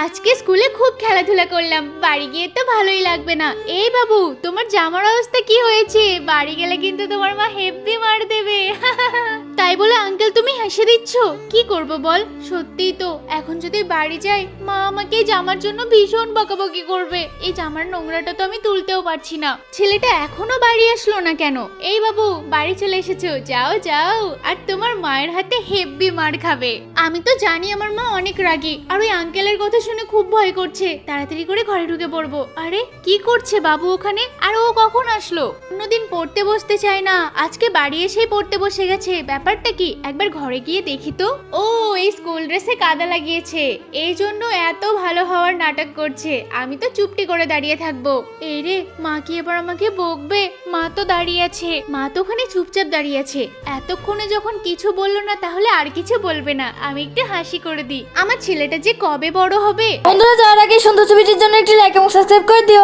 আজকে স্কুলে খুব খেলাধুলা করলাম, বাড়ি গিয়ে তো ভালোই লাগবে না। এই বাবু, তোমার জামার অবস্থা কি হয়েছে? বাড়ি গেলে কিন্তু তোমার মা হেব্বি মার দেবে। তাই বলে আঙ্কেল তুমি হেসে দিচ্ছ? কি করব বল, সত্যিই তো এখন যদি বাড়ি যাই মা আমাকে এই জামার জন্য ভীষণ বকাবকি করবে। এই জামার নোংরাটা তো আমি তুলতেও পারছি না। ছেলেটা এখনো বাড়ি আসলো না কেন? এই বাবু, বাড়ি চলে এসেছো, যাও যাও, আর তোমার মায়ের হাতে হেব্বি মার খাবে। আমি তো জানি আমার মা অনেক রাগী, আর ওই আঙ্কেলের কথা শুনে খুব ভয় করছে। তাড়াতাড়ি করে ঘরে ঢুকে পড়বো। আরে কি করছে বাবু ওখানে? আর ও কখন আসলো? অন্যদিন পড়তে বসতে চায় না, আজকে বাড়ি এসেই পড়তে বসে গেছে। ব্যাপারটা কি, একবার ঘরে গিয়ে দেখি তো। ও, এই স্কুল ড্রেসে কাদা লাগিয়েছে, এই জন্য এত ভালো হওয়ার নাটক করছে। আমি তো চুপটি করে দাঁড়িয়ে থাকবো। এই রে, মা কি এবার আমাকে বকবে? মা তো দাঁড়িয়ে আছে, মা তো ওখানে চুপচাপ দাঁড়িয়ে আছে। এতক্ষণে যখন কিছু বললো না, তাহলে আর কিছু বলবে না। আমি একটু হাসি করে দিই। আমার ছেলেটা যে কবে বড় হবে। বন্ধুরা, যাওয়ার আগে সুন্দর ছবিটির জন্য একটি লাইক এবং সাবস্ক্রাইব করে দিও।